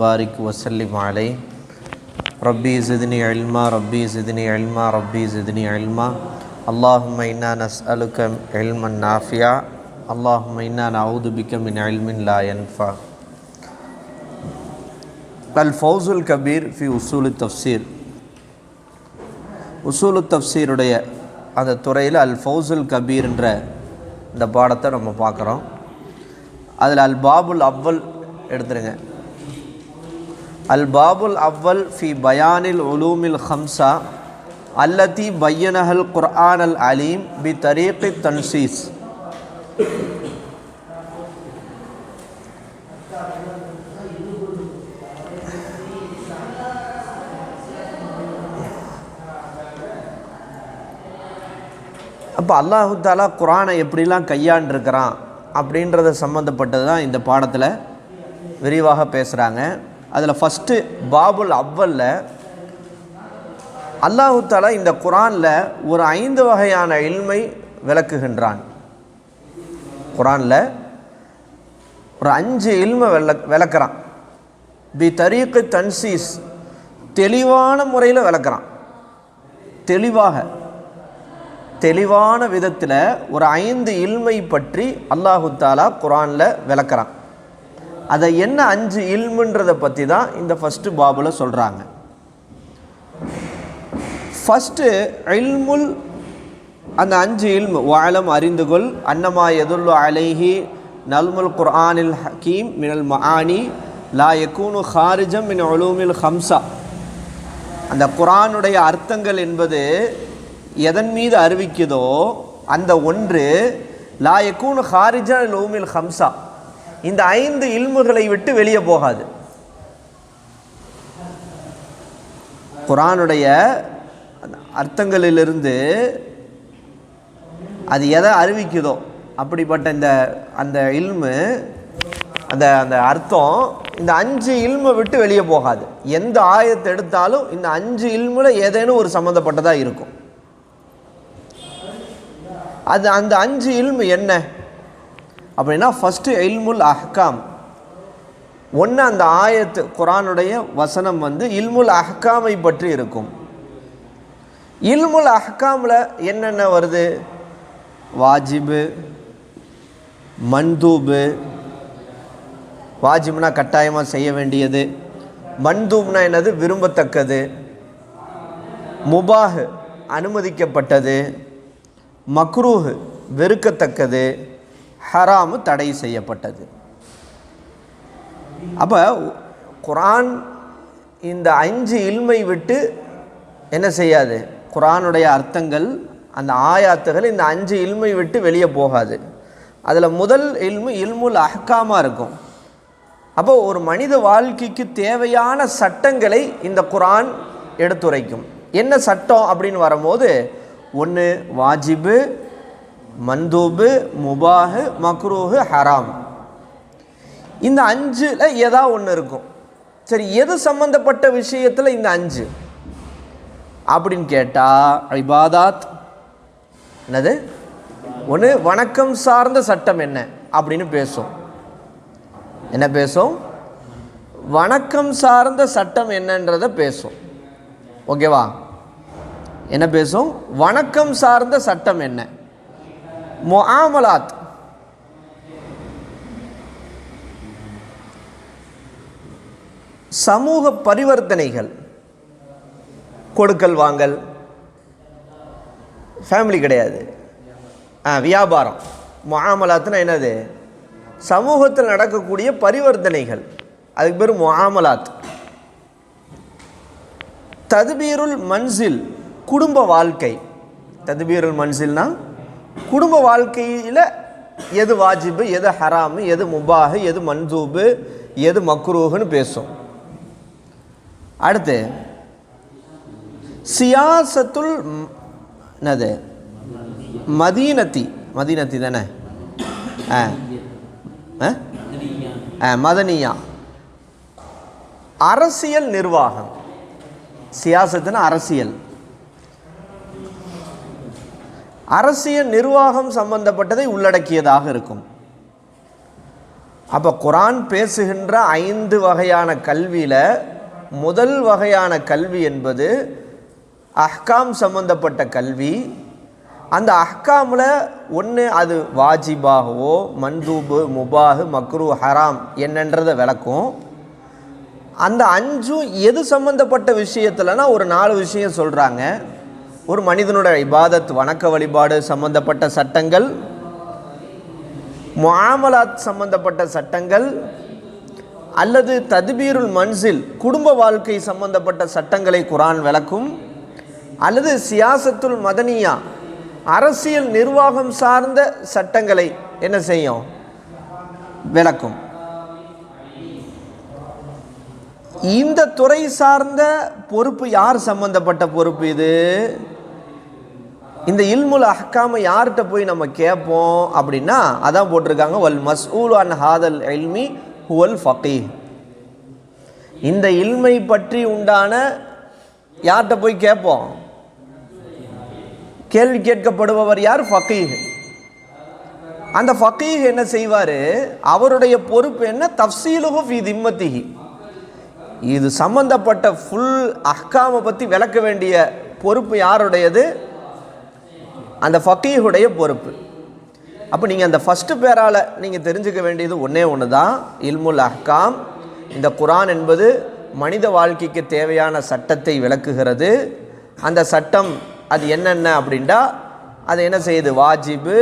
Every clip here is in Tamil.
பாரிக் வசல்லிம் அலை ரப்பி ஜித்னி இல்மா ரப்பி ஜித்னி இல்மா ரப்பி ஜித்னி இல்மா அல்லாஹும்ம இன்னா நஸ்அலுக இல்மன் நாஃபியா அல்லாஹும்ம இன்னா நஊது பிக மின் இல்மின் லா யன்ஃபா. அல் ஃபௌசுல் கபீர் ஃபி உசூலு தஃப்சீர், உசூலு தஃப்சீருடைய அந்த துறையில் அல் ஃபௌசுல் கபீர்ன்ற இந்த பாடத்தை நம்ம பார்க்குறோம். அதில் அல் பாபுல் அவ்வல் எடுத்துருங்க. அல் பாபுல் அவ்வல் ஃபி பயானில் உலூமில் ஹம்சா அல்லதி பையனஹல் குர்ஆன் அல் அலீம் பி தரீகி தன்சீஸ். அப்போ அல்லாஹு தாலா குர்ஆனை எப்படிலாம் கையாண்டிருக்கிறான் அப்படின்றத சம்மந்தப்பட்டது தான் இந்த பாடத்தில் விரிவாக பேசுகிறாங்க. அதில் ஃபஸ்ட்டு பாபுல் அவ்வல்ல அல்லாஹு தாலா இந்த குர்ஆனில் ஒரு 5 வகையான இல்மை விளக்குகின்றான். குர்ஆனில் ஒரு 5 இல்மை விளக்குறான். பி தரீகி தன்சீஸ், தெளிவான முறையில் விளக்குறான். தெளிவான விதத்தில் ஒரு 5 இல்மை பற்றி அல்லாஹு தாலா குர்ஆனில் விளக்குறான். அதை என்ன 5 இல்முன்றதை பற்றி தான் இந்த ஃபஸ்ட்டு பாபுல சொல்கிறாங்க. ஃபஸ்ட்டு இல்முல், அந்த 5 இல்மு வாலம் அறிந்துகொள், அன்னமா யதுல்லு அலைஹி நல்முல் குர்ஆனில் ஹக்கீம் மினல் மஆனி லா யகூனு ஹாரிஜம் மின் உலூமில் ஹம்சா. அந்த குர்ஆனுடைய அர்த்தங்கள் என்பது எதன் மீது அறிவிக்குதோ அந்த ஒன்று லா யகூனு ஹாரிஜம் மின் உலூமில் ஹம்சா, இந்த 5 இல்முகளை விட்டு வெளியே போகாது. குர்ஆனுடைய அர்த்தங்களிலிருந்து அது எதை அறிவிக்குதோ அப்படிப்பட்ட அந்த இல்மு, அந்த அர்த்தம் இந்த 5 இல்மை விட்டு வெளியே போகாது. எந்த ஆயத்தை எடுத்தாலும் இந்த 5 இல்முல ஏதேனும் ஒரு சம்மந்தப்பட்டதாக இருக்கும். அது அந்த 5 இல்மு என்ன அப்படின்னா, ஃபஸ்ட்டு இல்முல் அஹ்காம். ஒன்று, அந்த ஆயத்து குர்ஆனுடைய வசனம் இல்முல் அஹ்காமை பற்றி இருக்கும். இல்முல் அஹ்காமில் என்னென்ன வருது? வாஜிபு, மன்தூபு. வாஜிப்னா கட்டாயமாக செய்ய வேண்டியது, மன்தூப்னா என்னது? விரும்பத்தக்கது. முபாஹ் அனுமதிக்கப்பட்டது, மக்ரூஹ் வெறுக்கத்தக்கது, ஹராமு தடை செய்யப்பட்டது. அப்போ குர்ஆன் இந்த 5 இல்மை விட்டு என்ன செய்யாது? குர்ஆனுடைய அர்த்தங்கள், அந்த ஆயாத்துகள் இந்த 5 இல்மை விட்டு வெளியே போகாது. அதில் முதல் இல்மு இல்முல் அஹ்காமாக இருக்கும். அப்போ ஒரு மனித வாழ்க்கைக்கு தேவையான சட்டங்களை இந்த குர்ஆன் எடுத்துரைக்கும். என்ன சட்டம் அப்படின்னு வரும்போது, ஒன்று வாஜிபு, மந்தூபு, முபாஹு, மக்ரூஹு, ஹராம். இந்த 5ல் ஏதாவது ஒன்று இருக்கும். சரி, எது சம்பந்தப்பட்ட விஷயத்தில் இந்த 5 அப்படின்னு கேட்டால், இபாதாத் என்னது? ஒன்று வணக்கம் சார்ந்த சட்டம் என்ன அப்படின்னு பேசும். என்ன பேசும்? வணக்கம் சார்ந்த சட்டம் என்னன்றதை பேசும். ஓகேவா? என்ன பேசும்? வணக்கம் சார்ந்த சட்டம் என்ன? முஆமலாத், சமூக பரிவர்த்தனைகள், கொடுக்கல் வாங்கல், ஃபேமிலி கிடையாது, வியாபாரம். முஆமலாத்னா என்னது? சமூகத்தில் நடக்கக்கூடிய பரிவர்த்தனைகள், அதுக்கு பேர் முஆமலாத். தத்பீருல் மன்சில், குடும்ப வாழ்க்கை. தத்பீருல் மன்சில்னா குடும்ப வாழ்க்கையில் எது வாஜிபு, எது ஹராமு, எது முபாஹு, எது மன்சூபு, எது மக்ரூஹுன்னு பேசும். அடுத்து சியாசத்துல் என்னது? மதீனத்தி தானே? மதனியா, அரசியல் நிர்வாகம். சியாசத்துனா அரசியல். அரசியல் நிர்வாகம் சம்பந்தப்பட்டதை உள்ளடக்கியதாக இருக்கும். அப்போ குர்ஆன் பேசுகின்ற 5 வகையான கல்வியில் முதல் வகையான கல்வி என்பது அஹ்காம் சம்பந்தப்பட்ட கல்வி. அந்த அஹ்காமில் ஒன்று அது வாஜிபாகவோ மந்தூபு முபாஹு மக்ரூ ஹராம் என்னன்றதை விளக்கும். அந்த 5 எது சம்பந்தப்பட்ட விஷயத்துலனா ஒரு 4 விஷயம் சொல்கிறாங்க. ஒரு மனிதனுடைய இபாதத் வணக்க வழிபாடு சம்பந்தப்பட்ட சட்டங்கள், முஆமலாத் சம்பந்தப்பட்ட சட்டங்கள், அல்லது தத்பீருல் மன்சில் குடும்ப வாழ்க்கை சம்பந்தப்பட்ட சட்டங்களை குர்ஆன் விளக்கும், அல்லது சியாசத்துல் மதனியா அரசியல் நிர்வாகம் சார்ந்த சட்டங்களை என்ன செய்யும், விளக்கும். இந்த துறை சார்ந்த பொறுப்பு யார் சம்பந்தப்பட்ட பொறுப்பு? இது இந்த இல்முல் அஹ்காமை யார்கிட்ட போய் நம்ம கேட்போம் அப்படின்னா அதான் போட்டிருக்காங்க, வல் மஸ்ஊல் அன் ஹாதல் இல்மி ஹுவல் ஃபகீஹ். இந்த இல்மை பற்றி உண்டான யார்கிட்ட போய் கேட்போம்? கேள்வி கேட்கப்படுபவர் யார்? ஃபகீஹ். அந்த ஃபகீஹ் என்ன செய்வார்? அவருடைய பொறுப்பு என்ன? தஃப்சீலுஹு ஃபீ திம்மத்திஹி. இது சம்பந்தப்பட்ட ஃபுல் அஹ்காமை பற்றி விளக்க வேண்டிய பொறுப்பு யாருடையது? அந்த ஃபகீஹுடைய பொறுப்பு. அப்போ நீங்கள் அந்த ஃபஸ்ட்டு பேரால் நீங்கள் தெரிஞ்சுக்க வேண்டியது ஒன்று தான், இல்முல் அஹ்காம். இந்த குர்ஆன் என்பது மனித வாழ்க்கைக்கு தேவையான சட்டத்தை விளக்குகிறது. அந்த சட்டம் அது என்னென்ன அப்படின்டா அது என்ன செய்யுது? வாஜிபு,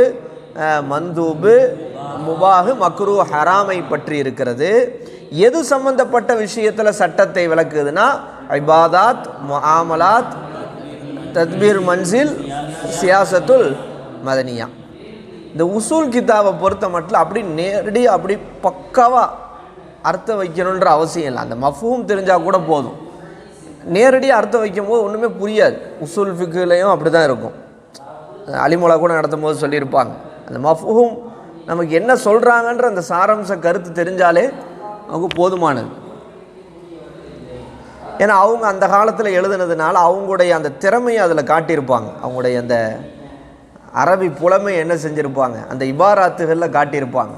மந்தூபு, முபாஹு, மக்ரூ, ஹராமை பற்றி இருக்கிறது. எது சம்பந்தப்பட்ட விஷயத்தில் சட்டத்தை விளக்குதுன்னா இபாதாத், முஆமலாத், தத்பீர் மன்சில், சியாசத்துல் மதனியா. இந்த உசூல் கிதாபை பொறுத்த மட்டும் அப்படி நேரடியாக அப்படி பக்காவாக அர்த்தம் வைக்கணுன்ற அவசியம் இல்லை. அந்த மஃபூம் தெரிஞ்சால் கூட போதும். நேரடியாக அர்த்தம் வைக்கும்போது ஒன்றுமே புரியாது. உசூல் ஃபிக்லையும் அப்படி தான் இருக்கும். அலிமுலா கூட நடத்தும் போது சொல்லியிருப்பாங்க, அந்த மஃபூம் நமக்கு என்ன சொல்கிறாங்கன்ற அந்த சாராம்ச கருத்து தெரிஞ்சாலே அவங்க போதுமானது. ஏன்னா அவங்க அந்த காலத்தில் எழுதுனதுனால அவங்களுடைய அந்த திறமையை அதில் காட்டியிருப்பாங்க. அவங்களுடைய அந்த அரபி புலமை என்ன செஞ்சுருப்பாங்க, அந்த இபாராத்துகளில் காட்டியிருப்பாங்க.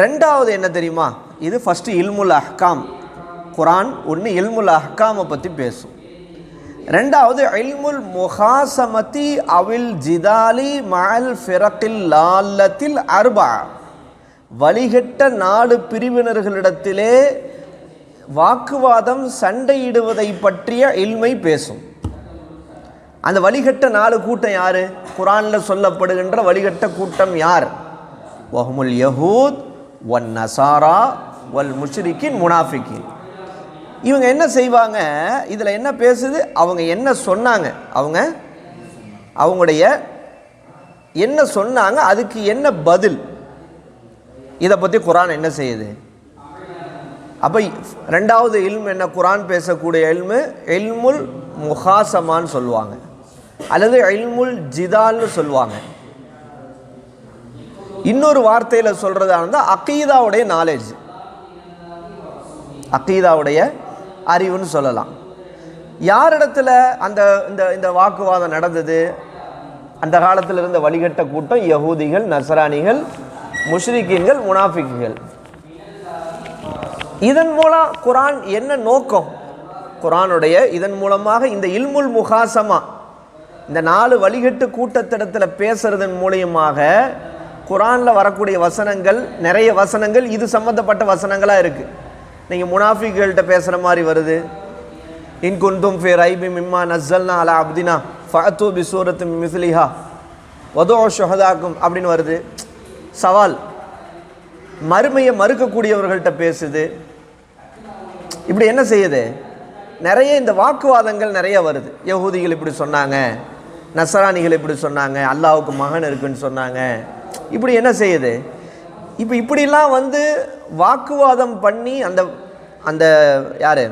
ரெண்டாவது என்ன தெரியுமா? இது ஃபஸ்ட்டு இல்முல் அஹ்காம். குர்ஆன் ஒன்று இல்முல் அஹ்காமை பற்றி பேசும். ரெண்டாவது இல்முல் முஹாசமதி அவில் ஜிதாலி மஅல் ஃபிரகில் லால்லத்தில் அர்பா. வழிகட்ட 4 பிரிவினர்களிடத்திலே வாக்குவாதம் சண்டையிடுவதை பற்றிய இல்மை பேசும். அந்த வழிகட்ட 4 கூட்டம் யார்? குர்ஆனில் சொல்லப்படுகின்ற வழிகட்ட கூட்டம் யார்? வஹுமுல் யஹூத் வன் நசாரா வல் முஷ்ரிக்கின் முனாஃபிக்கின். இவங்க என்ன செய்வாங்க? இதில் என்ன பேசுது? அவங்க என்ன சொன்னாங்க, அவங்களுடைய என்ன சொன்னாங்க, அதுக்கு என்ன பதில், இதை பற்றி குர்ஆன் என்ன செய்யுது? அப்போ ரெண்டாவது இல்மு என்ன? குர்ஆன் பேசக்கூடிய இல்மு இல்முல் முஹாசமான்னு சொல்லுவாங்க, அல்லது இல்முல் ஜிதால்னு சொல்லுவாங்க. இன்னொரு வார்த்தையில் சொல்கிறதா இருந்தால் அகீதாவுடைய நாலேஜ், அகீதாவுடைய அறிவுன்னு சொல்லலாம். யாரிடத்துல அந்த இந்த இந்த வாக்குவாதம் நடந்தது? அந்த காலத்தில் இருந்த வழிகட்ட கூட்டம் யஹூதிகள், நசரானிகள், முஷ்ரிக்கீன்கள், முனாஃபிக்குகள். இதன் மூலம் குர்ஆன் என்ன நோக்கம்? குர்ஆனுடைய இதன் மூலமாக இந்த இல்முல் முஹாசமா, இந்த 4 வழிகட்டு கூட்டத்திடத்தில் பேசுறதன் மூலியமாக குர்ஆனில் வரக்கூடிய வசனங்கள், நிறைய வசனங்கள் இது சம்பந்தப்பட்ட வசனங்களாக இருக்குது. நீங்கள் முனாஃபிக்குகள்கிட்ட பேசுகிற மாதிரி வருது. இன் குன்தும் ஃபி ரைபி மிம்மா நஸ்ஸல்னா அலா அப்தினா ஃபஅத்து பி சூரத்தின் மிஸ்லிஹா வதுஉ ஷுஹதாக்கும் அப்படின்னு வருது. சவால், மறுமையை மறுக்கக்கூடியவர்கள்ட்ட பேசுது. இப்படி என்ன செய்யுது? நிறைய இந்த வாக்குவாதங்கள் நிறைய வருது. யஹூதிகள் இப்படி சொன்னாங்க, நசரானிகள் இப்படி சொன்னாங்க, அல்லாஹ்வுக்கு மகன் இருக்குன்னு சொன்னாங்க. இப்படி என்ன செய்யுது? இப்போ இப்படிலாம் வாக்குவாதம் பண்ணி அந்த அந்த யார்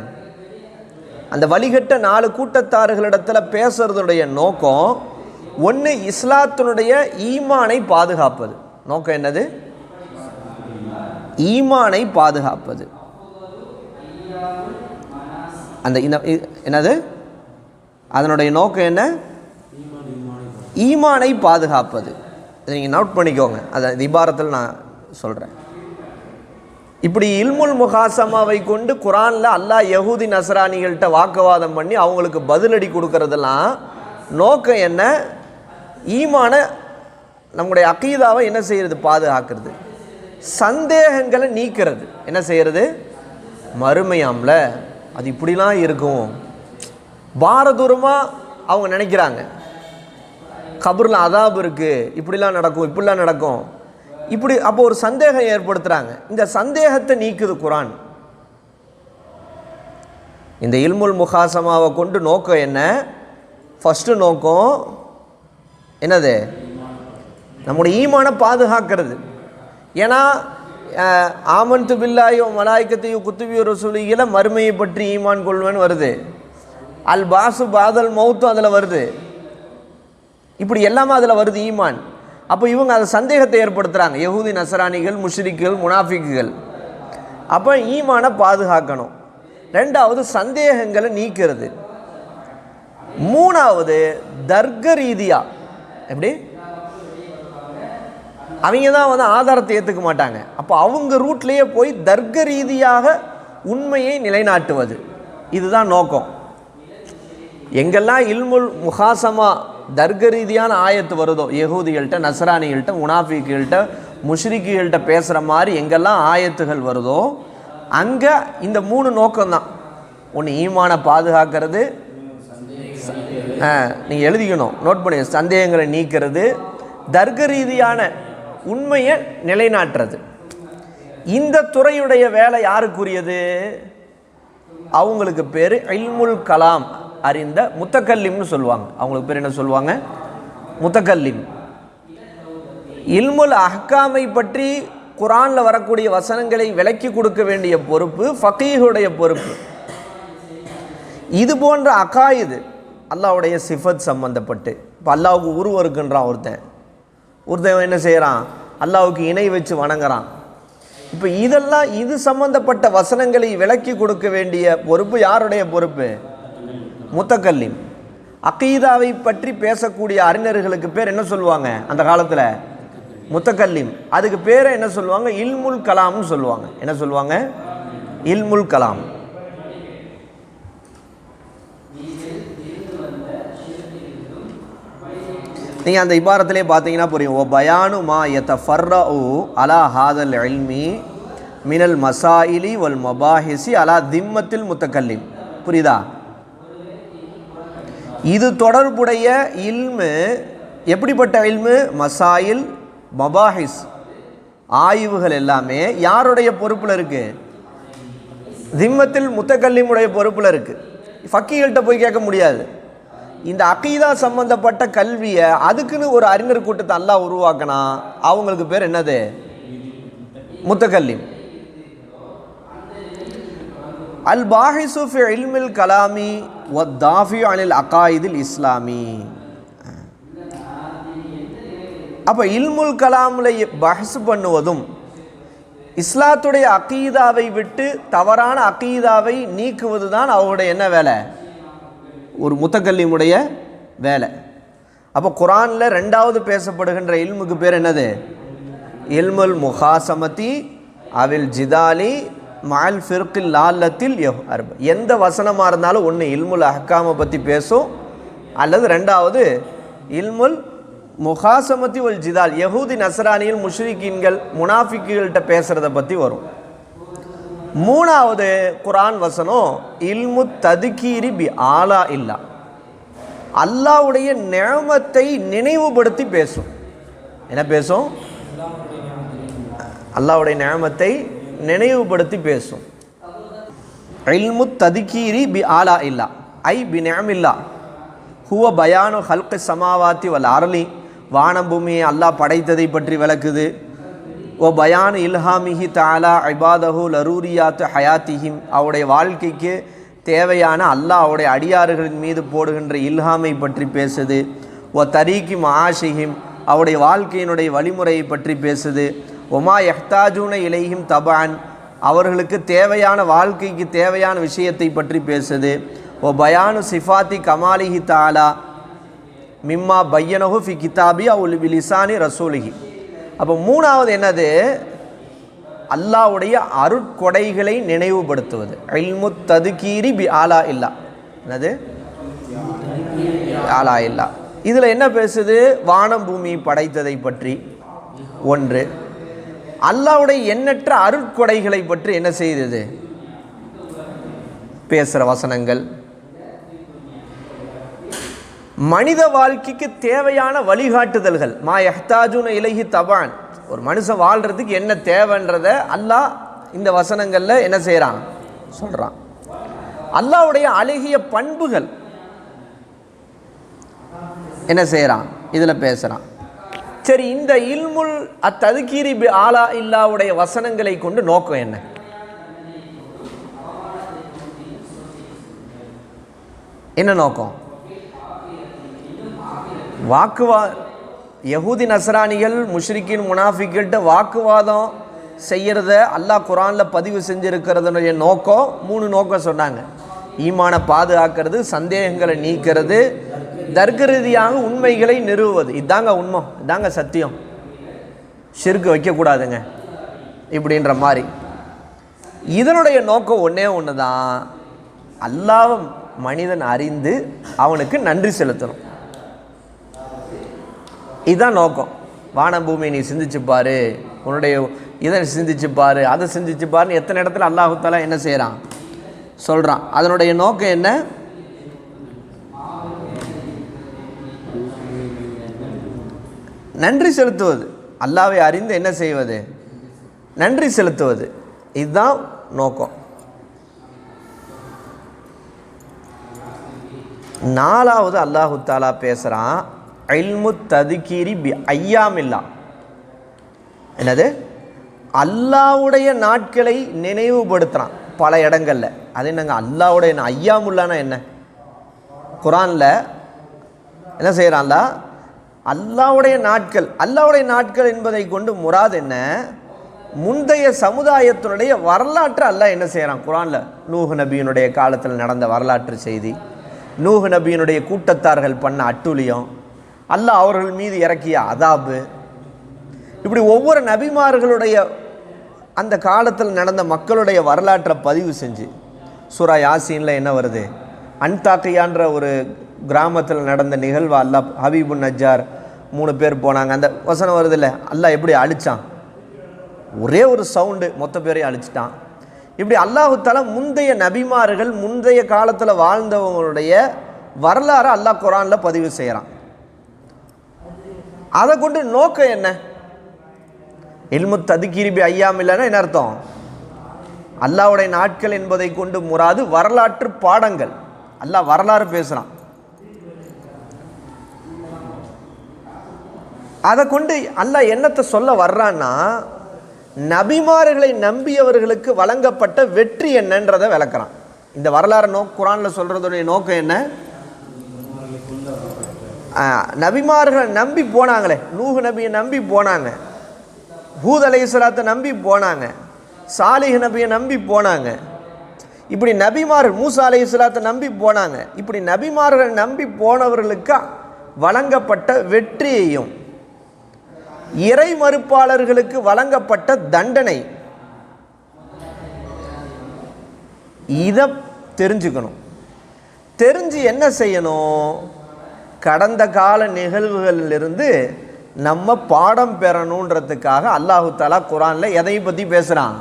அந்த வழிகட்ட 4 கூட்டத்தார்களிடத்தில் பேசுறதுடைய நோக்கம் ஒன்று, இஸ்லாத்தினுடைய ஈமானை பாதுகாப்பது. நோக்கம் என்னது? ஈமானை பாதுகாப்பது. அந்த என்னது அதனுடைய நோக்கம் என்ன? ஈமானை பாதுகாப்பது. இதை நீங்கள் நோட் பண்ணிக்கோங்க. அதை இபாரத்தில் நான் சொல்கிறேன். இப்படி இல்முல் முகாசமாவை கொண்டு குரானில் அல்லாஹ் யஹூதி நஸ்ரானிகள்கிட்ட வாக்குவாதம் பண்ணி அவங்களுக்கு பதிலடி கொடுக்கறதெல்லாம் நோக்கம் என்ன? ஈமான நம்முடைய அகீதாவை என்ன செய்கிறது? பாதுகாக்கிறது. சந்தேகங்களை நீக்கிறது. என்ன செய்கிறது? மறுமையாம்ல அது இப்படிலாம் இருக்கும், பாரதூரமாக அவங்க நினைக்கிறாங்க, கபரில் அதாப் இருக்குது, இப்படிலாம் நடக்கும், இப்படிலாம் நடக்கும், இப்படி அப்போ ஒரு சந்தேகம் ஏற்படுத்துகிறாங்க. இந்த சந்தேகத்தை நீக்குது குரான். இந்த இல்முல் முகாசமாவை கொண்டு நோக்கம் என்ன? ஃபஸ்ட்டு நோக்கம் என்னது? நம்முடைய ஈமானை பாதுகாக்கிறது. ஏன்னா ஆமன்து பில்லாஹி வ மலாயிகத்திஹி குத்துபி வ ரசூலிஹி மறுமையை பற்றி ஈமான் கொள்வேன்னு வருது. அல் பாசு பாதல் மௌத்தும் அதில் வருது. இப்படி எல்லாமே அதில் வருது ஈமான். அப்போ இவங்க அதை சந்தேகத்தை ஏற்படுத்துகிறாங்க, யஹூதி நஸ்ரானிகள், முஷ்ரிக்குகள், முனாஃபிக்குகள். அப்போ ஈமானை பாதுகாக்கணும். ரெண்டாவது சந்தேகங்களை நீக்கிறது. மூணாவது தர்க்க ரீதியாக எப்படி அவங்க தான் ஆதாரத்தை ஏற்றுக்க மாட்டாங்க. அப்போ அவங்க ரூட்லேயே போய் தர்க்க ரீதியாக உண்மையை நிலைநாட்டுவது, இதுதான் நோக்கம். எங்கெல்லாம் இல்முல் முகாசமா தர்க்க ரீதியான ஆயத்து வருதோ, யஹூதிகள்கிட்ட, நஸ்ரானிகள்கிட்ட, முனாஃபிக்குகள்கிட்ட, முஷ்ரிக்குகள்கிட்ட பேசுகிற மாதிரி எங்கெல்லாம் ஆயத்துகள் வருதோ அங்கே இந்த மூணு நோக்கம்தான். ஒன்று ஈமானை பாதுகாக்கிறது, நீங்கள் எழுதிக்கணும், நோட் பண்ணி, சந்தேகங்களை நீக்கிறது, தர்க்க ரீதியான உண்மையை நிலைநாட்டுறது. இந்த துறையுடைய வேலை யாருக்குரியது? அவங்களுக்கு பேர் இல்முல் கலாம் அறிந்த முத்தக்கல்லிம்னு சொல்லுவாங்க. அவங்களுக்கு பேர் என்ன சொல்லுவாங்க? முத்தக்கல்லிம். இல்முல் அஹ்காமை பற்றி குரானில் வரக்கூடிய வசனங்களை விளக்கி கொடுக்க வேண்டிய பொறுப்பு ஃபகீஹுடைய பொறுப்பு. இது போன்ற அகாயுது அல்லாஹ்வுடைய சிஃபத் சம்பந்தப்பட்டு, இப்போ அல்லாஹ்வுக்கு உருவம் இருக்குன்றான் ஒருத்தன் என்ன செய்கிறான்? அல்லாஹ்வுக்கு இணை வச்சு வணங்குறான். இப்போ இதெல்லாம் இது சம்பந்தப்பட்ட வசனங்களை விளக்கி கொடுக்க வேண்டிய பொறுப்பு யாருடைய பொறுப்பு? முத்தக்கல்லிம். அகீதாவை பற்றி பேசக்கூடிய அறிஞர்களுக்கு பேர் என்ன சொல்லுவாங்க அந்த காலத்தில்? முத்தக்கல்லிம். அதுக்கு பேரை என்ன சொல்லுவாங்க? இல்முல் கலாம்னு சொல்லுவாங்க. என்ன சொல்லுவாங்க? இல்முல் கலாம். நீங்கள் அந்த இபாரத்திலே பார்த்தீங்கன்னா புரியும். ஓ பயானு மா யதஃபர்ரஉ அலா ஹாதல் இல்மி மினல் மசாயிலி வல் மபாஹிசி அலா திம்மத்தில் முத்தக்கல்லிம். புரியுதா? இது தொடர்புடைய இல்மு எப்படிப்பட்ட இல்மு? மசாயில், மபாஹிஸ், ஆய்வுகள் எல்லாமே யாருடைய பொறுப்பில் இருக்குது? திம்மத்தில் முத்தக்கல்லிமுடைய பொறுப்பில் இருக்குது. ஃபக்கீகள்கிட்ட போய் கேட்க முடியாது. இந்த அகீதா சம்பந்தப்பட்ட கல்வியை அதுக்குன்னு ஒரு அறிஞர் கூட்டத்தை அல்லாஹ் உருவாக்கினா அவங்களுக்கு பேர் என்னது? முத்தக்கல்லிம். அல் பாஹிசு ஃபி இல்மில் கலாமி வத்தாஃபி அனில் அகாயிதில் இஸ்லாமி. அப்போ இல்முல் கலாமில் பஹஸ் பண்ணுவதும் இஸ்லாத்துடைய அகீதாவை விட்டு தவறான அகீதாவை நீக்குவது தான் அவருடைய என்ன வேலை? ஒரு முத்தக்கல்லிமுடைய வேலை. அப்போ குரானில் ரெண்டாவது பேசப்படுகின்ற இல்முக்கு பேர் என்னது? இல்முல் முகாசமதி அவில் ஜிதாலி மால் ஃபிர்கில் லால்லத்தில் அர்ப. எந்த வசனமாக இருந்தாலும் ஒன்று இல்முல் அஹ்காமை பற்றி பேசும், அல்லது ரெண்டாவது இல்முல் முகாசமதி ஒல் ஜிதால், யஹூதி நஸ்ரானியில் முஷ்ரிக்கீன்கள் முனாஃபிக்குகள்கிட்ட பேசுகிறத பற்றி வரும். மூணாவது குரான் வசனம் இல்மு ததுக்கீரி பி ஆலா இல்லா, அல்லாஹ்வுடைய நிஅமத்தை நினைவுபடுத்தி பேசும். என்ன பேசும்? அல்லாஹ்வுடைய நிஅமத்தை நினைவுபடுத்தி பேசும். இல்மு ததுக்கீரி பி ஆலா இல்லா ஐ பி நிஅமில்லா ஹுவ பயானு ஹல்கி சமாவாத்தி வல் அர்லி, வானம் பூமியை அல்லாஹ் படைத்ததை பற்றி விளக்குது. ஓ பயான் இல்ஹாமிஹி தாலா இபாதஹு லரூரியாத்து ஹயாத்திஹிம், அவருடைய வாழ்க்கைக்கு தேவையான அல்லாஹ் அவருடைய அடியார்களின் மீது போடுகின்ற இல்ஹாமை பற்றி பேசுது. ஓ தரீக்கி மஆஷிஹிம், அவருடைய வாழ்க்கையினுடைய வழிமுறையை பற்றி பேசுது. ஒமா யஹ்தாஜூன இலைஹிம் தபான், அவர்களுக்கு தேவையான வாழ்க்கைக்கு தேவையான விஷயத்தை பற்றி பேசுது. ஓ பயானு சிஃபாத்தி கமாலிஹி தாலா மிம்மா பையனஹு ஃபி கிதாபி அவு லிசானி ரசூலிஹி. அப்போ மூணாவது என்னது? அல்லாஹ்வுடைய அருட்கொடைகளை நினைவுபடுத்துவது. இல்மு ததுகீரி பி ஆலா இல்லா. என்னது ஆலா இல்லா? இதில் என்ன பேசுது? வானம் பூமி படைத்ததை பற்றி ஒன்று, அல்லாஹ்வுடைய எண்ணற்ற அருட்கொடைகளை பற்றி என்ன செய்தது பேசுகிற வசனங்கள். மனித வாழ்க்கைக்கு தேவையான வழிகாட்டுதல்கள், மா யஹ்தாஜுன இலைஹி தபான், ஒரு மனுஷன் வாழ்கிறதுக்கு என்ன தேவைன்றத அல்லாஹ் இந்த வசனங்களில் என்ன செய்கிறான், சொல்கிறான். அல்லாஹ்வுடைய அழகிய பண்புகள் என்ன செய்கிறான், இதில் பேசுகிறான். சரி, இந்த இல்முல் அத்ததுகீரி பி ஆலா இல்லாவுடைய வசனங்களை கொண்டு நோக்கம் என்ன? என்ன நோக்கம்? யஹூதி நஸ்ரானிகள் முஷ்ரிக்கின் முனாஃபிக்கிட்ட வாக்குவாதம் செய்கிறத அல்லாஹ் குர்ஆனில் பதிவு செஞ்சுருக்கிறதுடைய நோக்கம் 3 நோக்கம் சொன்னாங்க. ஈமானை பாதுகாக்கிறது, சந்தேகங்களை நீக்கிறது, தர்க்க ரீதியாக உண்மைகளை நிறுவுவது. இதாங்க உண்மை, இதாங்க சத்தியம், ஷிர்க் வைக்கக்கூடாதுங்க இப்படின்ற மாதிரி. இதனுடைய நோக்கம் ஒன்றே ஒன்று தான், அல்லாஹ் மனிதன் அறிந்து அவனுக்கு நன்றி செலுத்தணும். இதுதான் நோக்கம். வானம் பூமி நீ சிந்திச்சு பாரு, உன்னுடைய இதை சிந்திச்சு பாரு, அதை சிந்திச்சு பாருன்னு எத்தனை இடத்துல அல்லாஹ் தஆலா என்ன செய்கிறான், சொல்கிறான். அதனுடைய நோக்கம் என்ன? நன்றி செலுத்துவது. அல்லாஹ்வை அறிந்து என்ன செய்வது, நன்றி செலுத்துவது. இதுதான் நோக்கம். 4வது அல்லாஹ் தஆலா பேசுகிறான், இல்மு ததுகீரி பி ஐயாமில்லா. என்னது? அல்லாஹ்வுடைய நாட்களை நினைவுபடுத்துகிறான் பல இடங்களில். அது என்னங்க அல்லாஹ்வுடைய ஐயாமுல்லானா என்ன? குர்ஆனில் என்ன செய்கிறான்ல, அல்லாஹ்வுடைய நாட்கள். அல்லாஹ்வுடைய நாட்கள் என்பதை கொண்டு முராது என்ன? முந்தைய சமுதாயத்தினுடைய வரலாற்று அல்லாஹ் என்ன செய்கிறான் குர்ஆனில். நூஹ் நபியினுடைய காலத்தில் நடந்த வரலாற்று செய்தி, நூஹ் நபியினுடைய கூட்டத்தார்கள் பண்ண அட்டுழியம், அல்லாஹ் அவர்கள் மீது இறக்கிய அதாபு, இப்படி ஒவ்வொரு நபிமார்களுடைய அந்த காலத்தில் நடந்த மக்களுடைய வரலாற்றை பதிவு செஞ்சு சூரா யாசீனில் என்ன வருது, அன்தாக்கியான்ற ஒரு கிராமத்தில் நடந்த நிகழ்வு. அல்லாஹ் ஹபீபுன் நஜ்ஜார் 3 பேர் போனாங்க, அந்த வசனம் வருது இல்லை, அல்லாஹ் எப்படி அழிச்சான், ஒரே ஒரு சவுண்டு மொத்த பேரையும் அழிச்சிட்டான். இப்படி அல்லாஹ் தஆலா முந்தைய நபிமார்கள் முந்தைய காலத்தில் வாழ்ந்தவங்களுடைய வரலாறு அல்லாஹ் குர்ஆனில் பதிவு செய்கிறான். அதை கொண்டு நோக்கம் என்ன? இல்மு ததுகீரி பி ஐயாமில்லானா என்ன அர்த்தம்? அல்லாஹ்வுடைய நாட்கள் என்பதை கொண்டு முராது வரலாற்று பாடங்கள். அல்லாஹ் வரலாறு பேசுகிறான். அதை கொண்டு அல்லாஹ் என்னத்தை சொல்ல வர்றான்னா, நபிமார்களை நம்பியவர்களுக்கு வழங்கப்பட்ட வெற்றி என்னன்றதை விளக்குறான். இந்த வரலாறு குர்ஆனில் சொல்கிறதுடைய நோக்கம் என்ன? நபிமார்களை நம்பி போனாங்களே, நூஹ் நபியை நம்பி போனாங்க, ஹூத் அலைஹிஸ்ஸலாத்தை நம்பி போனாங்க, சாலிஹ் நபியை நம்பி போனாங்க, இப்படி நபிமார்கள் மூசா அலைஹிஸ்ஸலாத்தை நம்பி போனாங்க. இப்படி நபிமார்கள் நம்பி போனவர்களுக்கு வழங்கப்பட்ட வெற்றியையும் இறை மறுப்பாளர்களுக்கு வழங்கப்பட்ட தண்டனை, இதை தெரிஞ்சுக்கணும். தெரிஞ்சு என்ன செய்யணும்? கடந்த கால நிகழ்வுகளிலிருந்து நம்ம பாடம் பெறணுன்றதுக்காக அல்லாஹ் தஆலா குர்ஆனில் எதை பற்றி பேசுகிறான்?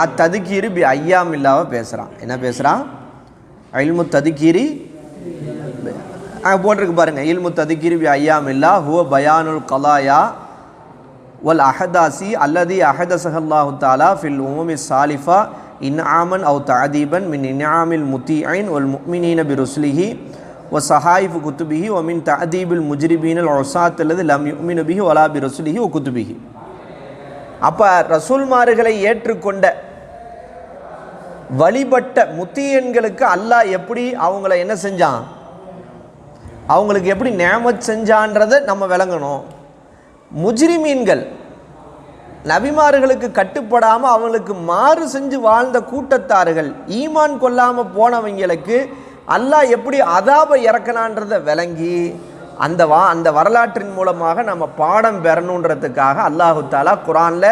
அத்ததுகீரி பி ஐயாமில்லாவை பேசுகிறான். என்ன பேசுகிறான்? இல்மு ததுகீரி போட்டிருக்கு பாருங்கள். இல்மு ததுகீரி பி ஐயாமில்லா ஹுவ பயானுல் கலாயா வல் அஹதாசி அல்லதி அஹதஸஹல்லாஹு தஆலா ஃபில் உமமி சாலிஃபா இன்ஆமன் அவ் தஅதீபன் மின் இன்ஆமில் முத்தீஇன் வல் முஃமினீன பி ருசுலிஹி வ ஸஹாயிஃபு குதுபிஹி வ மின் தஅதீபில் முஜ்ரிமீனல் உஸாத் அல்லதி லம் யுமினு பிஹி வலா பி ருசுலிஹி வ குதுபிஹி. அப்போ ரசூல்மார்களை ஏற்றுக்கொண்ட வழிபட்ட முத்தியன்களுக்கு அல்லாஹ் எப்படி அவங்கள என்ன செஞ்சான், அவங்களுக்கு எப்படி நிஅமத் செஞ்சான்றதை நம்ம விளங்கணும். முஜ்ரிமீன்கள் நபிமார்களுக்கு கட்டுப்படாமல் அவங்களுக்கு மாறு செஞ்சு வாழ்ந்த கூட்டத்தார்கள், ஈமான் கொள்ளாமல் போனவங்களுக்கு அல்லாஹ் எப்படி அதாபை இறக்கனான்றதை விளங்கி அந்த வரலாற்றின் மூலமாக நம்ம பாடம் பெறணுன்றதுக்காக அல்லாஹு தாலா குர்ஆனில்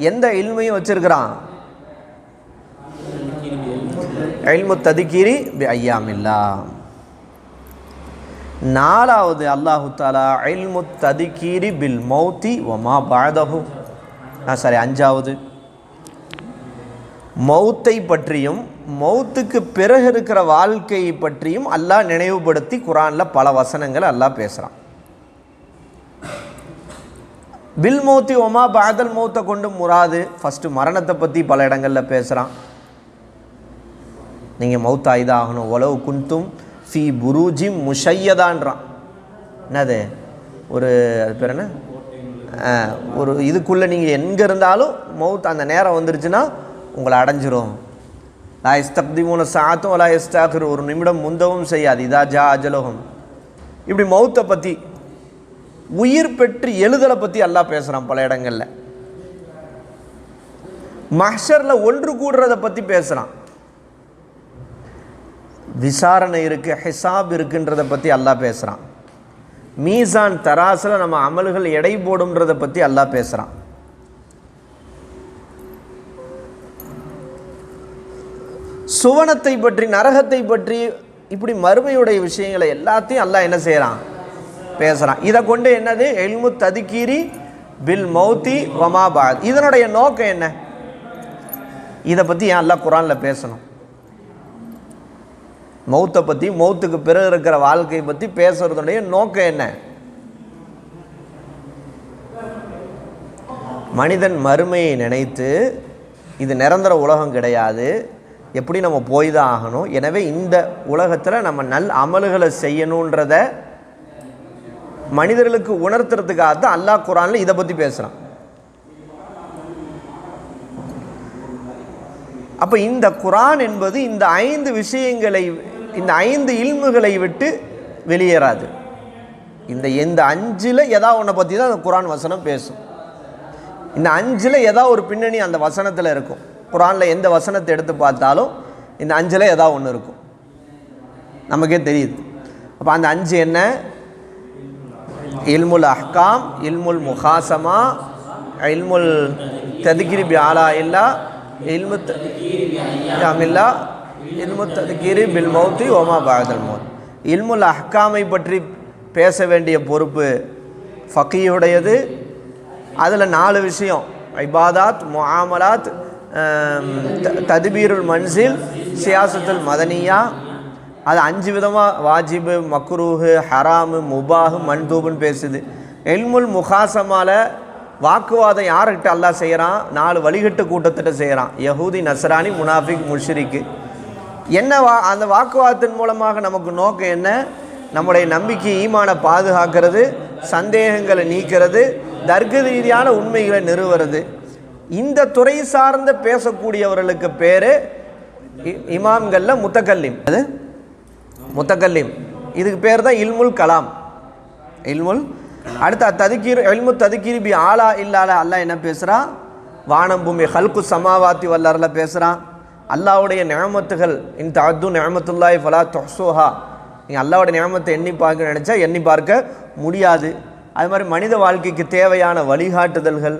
எந்த இல்மையும் வச்சிருக்கிறான்? இல்மு ததுக்கீரி பி ஐயாமில்லா. நாலாவது அல்லாஹு தாலா இல்மு ததுக்கீரி பில் மௌத்தி வமா பஅதஹு. அஞ்சாவது மௌத்தை பற்றியும் மௌத்துக்கு பிறகு இருக்கிற வாழ்க்கையை பற்றியும் அல்லாஹ் நினைவுபடுத்தி குர்ஆனில் பல வசனங்கள் அல்லாஹ் பேசுகிறான். பில் மௌத்தி ஒமா பாதல் மௌத்தை கொண்டு முராது ஃபஸ்ட்டு மரணத்தை பற்றி பல இடங்களில் பேசுகிறான். நீங்கள் மௌத்தாயிதான் ஆகணும். உலவு குந்தும் ஃபி புரூஜி முஷையதான்றான். என்னது ஒரு அது பேர் என்ன, ஒரு இதுக்குள்ளே நீங்கள் எங்கே இருந்தாலும் மௌத் அந்த நேரம் வந்துருச்சுன்னா உங்களை அடைஞ்சிரும். லா இஸ்தக்திமூன சாத்தும் லா இஸ்தாகிர், ஒரு நிமிடம் முந்தவும் செய்யாது. இதா ஜா அஜலஹும். இப்படி மௌத்தை பற்றி, உயிர் பெற்று எழுதலை பற்றி அல்லாஹ் பேசுகிறான் பல இடங்களில். மஹ்ஷரில் ஒன்று கூடுறதை பற்றி பேசுகிறான். விசாரணை இருக்குது, ஹிசாப் இருக்குன்றதை பற்றி அல்லாஹ் பேசுகிறான். மீசான் தராசில் நம்ம அமல்கள் எடை போடும்ன்றதை பற்றி அல்லாஹ் பேசுகிறான். சுவனத்தை பற்றி, நரகத்தை பற்றி, இப்படி மறுமையுடைய விஷயங்களை எல்லாத்தையும் அல்லாஹ் என்ன செய்கிறான்? பேசுகிறான். இதை கொண்டு என்னது? இல்மு ததுக்கீரி பில் மௌத்தி வமா பாத். இதனுடைய நோக்கம் என்ன? இதை பற்றி ஏன் அல்லாஹ் குர்ஆனில் பேசணும்? மௌத்தை பற்றி, மௌத்துக்கு பிறகு இருக்கிற வாழ்க்கையை பற்றி பேசுறதுடைய நோக்கம் என்ன? மனிதன் மறுமையை நினைத்து இது நிரந்தர உலகம் கிடையாது, எப்படி நம்ம போய் தான் ஆகணும், எனவே இந்த உலகத்தில் நம்ம நல் அமல்களை செய்யணுன்றத மனிதர்களுக்கு உணர்த்துறதுக்காக தான் அல்லாஹ் குர்ஆனில் இதை பற்றி பேசுகிறான். அப்போ இந்த குர்ஆன் என்பது இந்த 5 விஷயங்களை, இந்த 5 இல்முகளை விட்டு வெளியேறாது. இந்த 5ல் ஏதாவது ஒன்றை பற்றி தான் அந்த குர்ஆன் வசனம் பேசும். இந்த 5ல் ஏதாவது ஒரு பின்னணி அந்த வசனத்தில் இருக்கும். குர்ஆனில் எந்த வசனத்தை எடுத்து பார்த்தாலும் இந்த 5ல் ஏதாவது ஒன்று இருக்கும், நமக்கே தெரியுது. அப்போ அந்த 5 என்ன? இல்முல் அஹ்காம், இல்முல் முஹாசமா, இல்முல் ததுக்கிரி பி ஆலா இல்லா, இல்மு ததுக்கிரில்லா, இல்மு ததுக்கிரி பில் மௌத்தி ஒமா பாதல் மௌத். இல்முல் அஹ்காமை பற்றி பேச வேண்டிய பொறுப்பு ஃபகீஹுடையது. அதில் 4 விஷயம்: இபாதாத், முஆமலாத், தத்பீருல் மன்சில், சியாசத்துல் மதனியா. அது 5 விதமாக வாஜிபு, மக்ரூஹு, ஹராமு, முபாஹு, மன்தூபுன்னு பேசுது. இல்முல் முஹாசமால வாக்குவாதம் யார்கிட்ட அல்லாஹ் செய்கிறான்? 4 வழிகட்டு கூட்டத்திட்ட செய்கிறான்: யஹூதி, நஸ்ரானி, முனாஃபிக், முஷ்ரிக்கு. என்ன அந்த வாக்குவாதத்தின் மூலமாக நமக்கு நோக்கம் என்ன? நம்முடைய நம்பிக்கை ஈமானை பாதுகாக்கிறது, சந்தேகங்களை நீக்கிறது, தர்க்க ரீதியான உண்மைகளை நிறுவுறது. இந்த துறை சார்ந்த பேசக்கூடியவர்களுக்கு பேர் இமாம்களில் முத்தகல்லிம். அது முத்தகல்லிம். இதுக்கு பேர் தான் இல்முல் கலாம், இல்முல். அடுத்த ததுக்கீர், இல்மு ததுக்கீர் பி ஆலா இல்லால அல்லாஹ் என்ன பேசுகிறான்? வானம் பூமி, ஹல்கு சமாவாத்தி வல்லரில் பேசுகிறான். அல்லாஹ்வுடைய நிஅமத்துகள், இன் தஅது நிஅமத்துல்லாஹி ஃபலா துஹ்ஸூஹா. நீங்கள் அல்லாஹ்வுடைய நிஅமத்தை எண்ணி பார்க்க நினச்சா எண்ணி பார்க்க முடியாது. அது மாதிரி மனித வாழ்க்கைக்கு தேவையான வழிகாட்டுதல்கள்,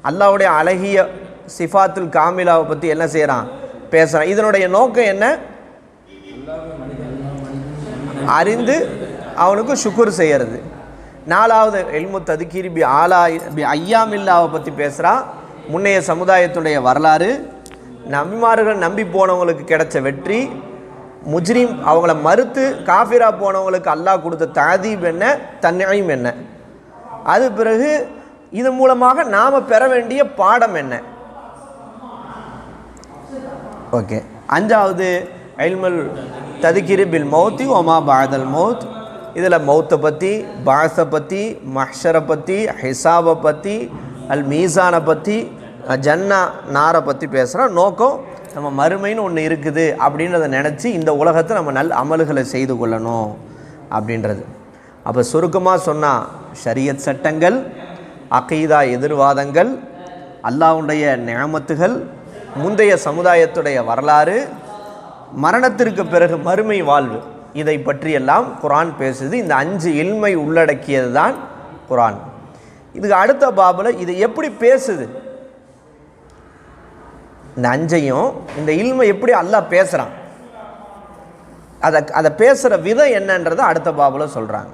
அல்லாஹ்வுடைய அழகிய சிஃபாத்துல் காமிலாவை பற்றி என்ன செய்கிறான்? பேசுகிறான். இதனுடைய நோக்கம் என்ன? அறிந்து அவனுக்கு ஷுக்குர் செய்கிறது. 4வது இல்மு ததுக்கீர் பி ஆலா பி ஐயாமில்லாவை பற்றி பேசுகிறான். முன்னைய சமுதாயத்துடைய வரலாறு, நபிமார்கள் நம்பி போனவங்களுக்கு கிடைச்ச வெற்றி, முஜ்ரிம் அவங்கள மறுத்து காஃபிரா போனவங்களுக்கு அல்லாஹ் கொடுத்த தஅதீப் என்ன, தன்ஈம் என்ன, அது பிறகு இது மூலமாக நாம் பெற வேண்டிய பாடம் என்ன. ஓகே. 5வது இல்முல் ததுக்கீர் பில் மௌத்தி ஒமா பாதல் மௌத். இதில் மௌத்தை பற்றி, பாஸை பற்றி, மஹ்ஷரை பற்றி, ஹிசாபை பற்றி, அல் மீசானை பற்றி, ஜன்னா நாரை பற்றி பேசுகிறோம். நோக்கம் நம்ம மறுமைன்னு ஒன்று இருக்குது அப்படின்றத நினச்சி இந்த உலகத்தை நம்ம நல் அமல்களை செய்து கொள்ளணும் அப்படின்றது. அப்போ சுருக்கமாக சொன்னால் ஷரியத் சட்டங்கள், அகீதா எதிர்வாதங்கள், அல்லாஹ்வுடைய நிஅமத்துகள், முந்தைய சமுதாயத்துடைய வரலாறு, மரணத்திற்கு பிறகு மறுமை வாழ்வு, இதை பற்றியெல்லாம் குர்ஆன் பேசுது. இந்த 5 இல்மை உள்ளடக்கியது தான் குர்ஆன். இதுக்கு அடுத்த பாபில் இது எப்படி பேசுது, இந்த 5ஐயும் இந்த இல்மை எப்படி அல்லாஹ் பேசுகிறான், அதை பேசுகிற விதம் என்னன்றதை அடுத்த பாபில் சொல்கிறாங்க.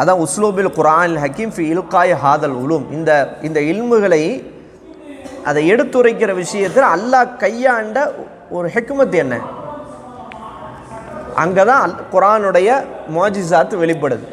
அதான் உஸ்லூபில் குர்ஆனில் ஹக்கீம் ஃபி இல்காய் ஹாதல் உலூம். இந்த இல்முகளை அதை எடுத்துரைக்கிற விஷயத்தில் அல்லாஹ் கையாண்ட ஒரு ஹிக்மத் என்ன, அங்கே தான் குர்ஆனுடைய முஅஜிஸாத் வெளிப்படுது.